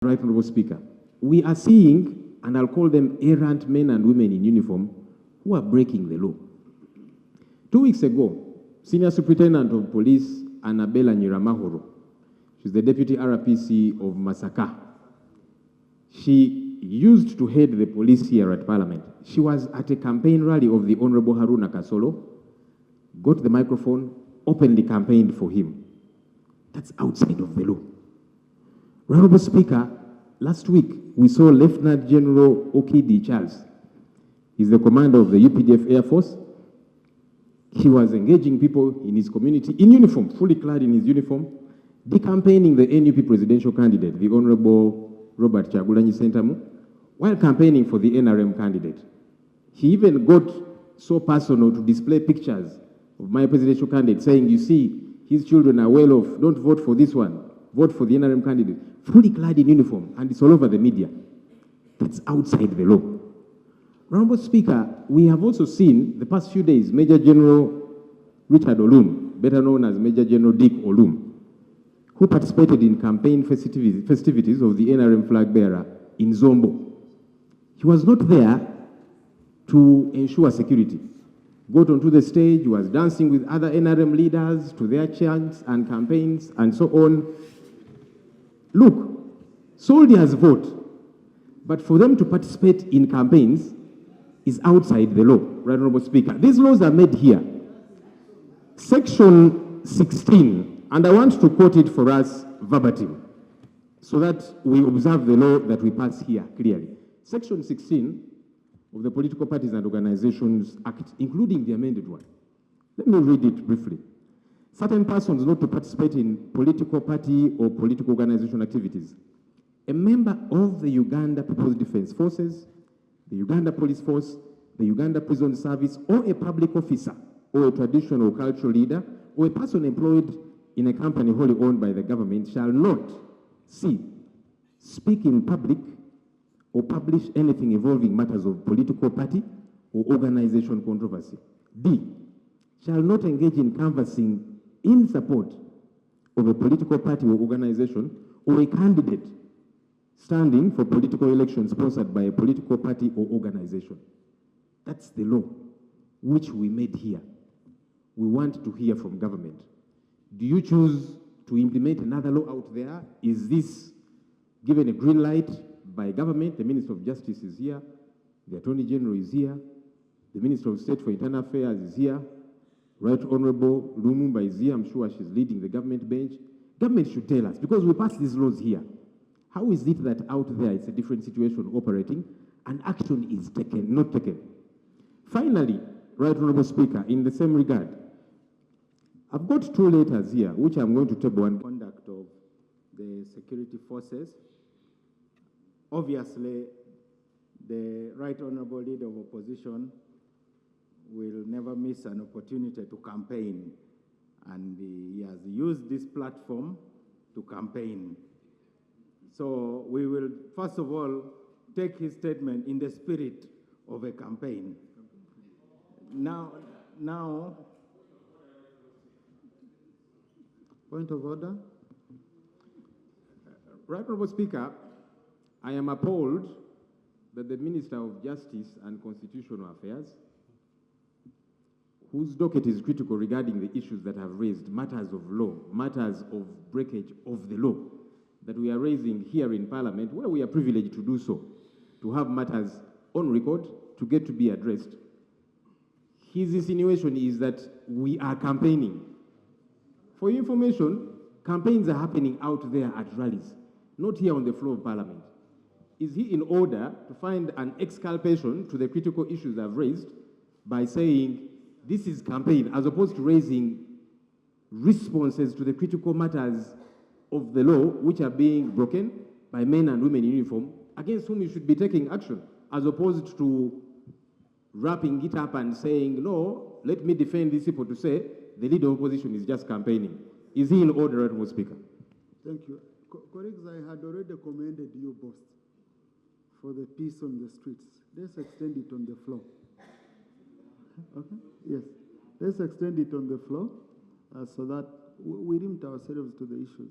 Right, Honorable Speaker, we are seeing, and I'll call them errant men and women in uniform, who are breaking the law. 2 weeks ago, Senior Superintendent of Police Annabella Nyiramahoro, she's the Deputy RPC of Masaka, she used to head the police here at Parliament. She was at a campaign rally of the Honorable Haruna Kasolo, got the microphone, openly campaigned for him. That's outside of the law. Honorable Speaker, last week we saw Lieutenant General Okidi Charles. He's the commander of the UPDF Air Force. He was engaging people in his community in uniform, fully clad in his uniform, decampaigning the NUP presidential candidate, the Honorable Robert Chagulanyi Sentamu, while campaigning for the NRM candidate. He even got so personal to display pictures of my presidential candidate saying, you see, his children are well off, don't vote for this one, vote for the NRM candidate. Fully clad in uniform, and it's all over the media. That's outside the law. Honorable Speaker, we have also seen the past few days Major General Richard Olum, better known as Major General Dick Olum, who participated in campaign festivities of the NRM flag bearer in Zombo. He was not there to ensure security. Got onto the stage, was dancing with other NRM leaders to their chants and campaigns and so on. Look, soldiers vote, but for them to participate in campaigns is outside the law, Right Honorable Speaker. These laws are made here. Section 16, and I want to quote it for us verbatim, so that we observe the law that we pass here clearly. Section 16 of the Political Parties and Organizations Act, including the amended one. Let me read it briefly. Certain persons not to participate in political party or political organization activities. A member of the Uganda People's Defense Forces, the Uganda Police Force, the Uganda Prison Service, or a public officer, or a traditional or cultural leader, or a person employed in a company wholly owned by the government shall not, C, speak in public or publish anything involving matters of political party or organization controversy. D, shall not engage in canvassing in support of a political party or organization or a candidate standing for political elections sponsored by a political party or organization. That's the law which we made here. We want to hear from government. Do you choose to implement another law out there? Is this given a green light by government? The Minister of Justice is here. The Attorney General is here. The Minister of State for Internal Affairs is here. Right Honorable Lumumba is here. I'm sure she's leading the government bench. Government should tell us, because we pass these laws here. How is it that out there it's a different situation operating and action is taken, not taken? Finally, Right Honorable Speaker, in the same regard, I've got 2 letters here, which I'm going to table. One, conduct of the security forces. Obviously, the Right Honorable Leader of Opposition will never miss an opportunity to campaign, and he has used this platform to campaign. So we will, first of all, take his statement in the spirit of a campaign. Now, point of order. Right Honorable Speaker, I am appalled that the Minister of Justice and Constitutional Affairs, whose docket is critical regarding the issues that have raised matters of law, matters of breakage of the law, that we are raising here in Parliament, where we are privileged to do so, to have matters on record, to get to be addressed. His insinuation is that we are campaigning. For your information, campaigns are happening out there at rallies, not here on the floor of Parliament. Is he in order to find an exculpation to the critical issues I've raised by saying this is campaign, as opposed to raising responses to the critical matters of the law which are being broken by men and women in uniform, against whom you should be taking action, as opposed to wrapping it up and saying, no, let me defend these people to say the leader of opposition is just campaigning. Is he in order, Honorable Speaker? Thank you. Colleagues, I had already commended you both for the peace on the streets. Let's extend it on the floor. Okay? Yes. Let's extend it on the floor so that we limit ourselves to the issues.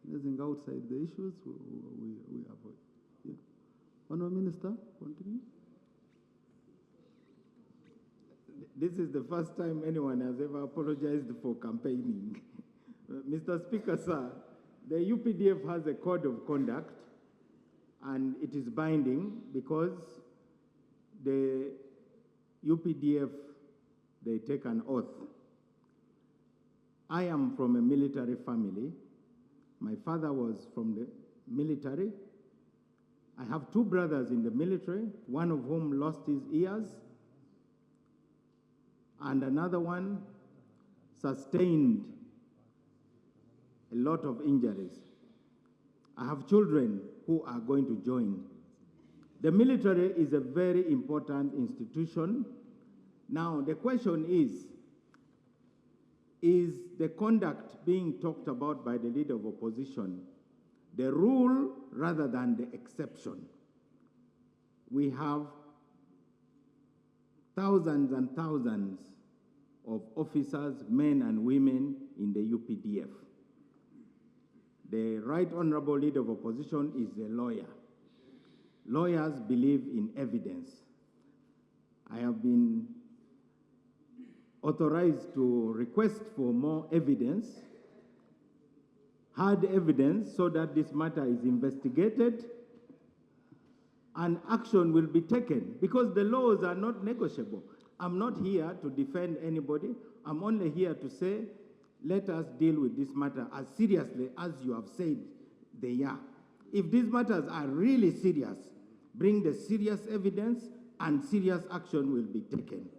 Anything outside the issues, we avoid. Yeah. Honourable Minister, continue. This is the first time anyone has ever apologized for campaigning. Mr. Speaker, sir, the UPDF has a code of conduct, and it is binding because the UPDF, they take an oath. I am from a military family. My father was from the military. I have two brothers in the military, one of whom lost his ears, and another one sustained a lot of injuries. I have children who are going to join. The military is a very important institution. Now, the question is the conduct being talked about by the leader of opposition the rule rather than the exception? We have thousands and thousands of officers, men and women in the UPDF. The Right Honorable Leader of Opposition is a lawyer. Lawyers believe in evidence. I have been authorized to request for more evidence, hard evidence, so that this matter is investigated and action will be taken, because the laws are not negotiable. I'm not here to defend anybody. I'm only here to say, let us deal with this matter as seriously as you have said they are. If these matters are really serious, bring the serious evidence and serious action will be taken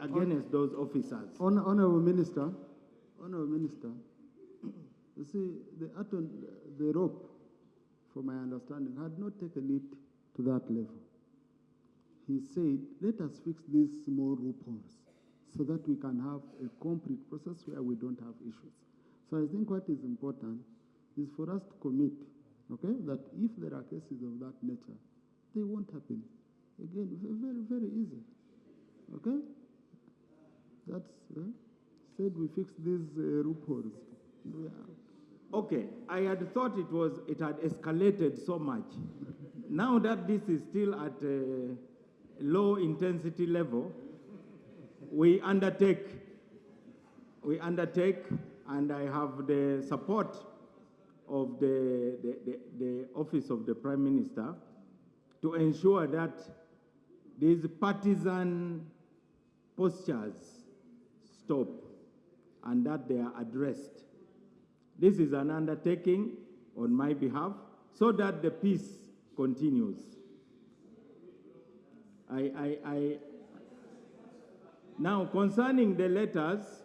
against those officers. Honourable Minister, you see, the rope, from my understanding, had not taken it to that level. He said, let us fix these small loopholes so that we can have a complete process where we don't have issues. So I think what is important is for us to commit, okay, that if there are cases of that nature, they won't happen. Again, very, very easy. Okay? That's said we fix these loopholes. Yeah. Okay, I had thought it had escalated so much. Now that this is still at a low intensity level, we undertake, and I have the support of the Office of the Prime Minister to ensure that these partisan postures stop and that they are addressed. This is an undertaking on my behalf so that the peace continues. Now, concerning the letters,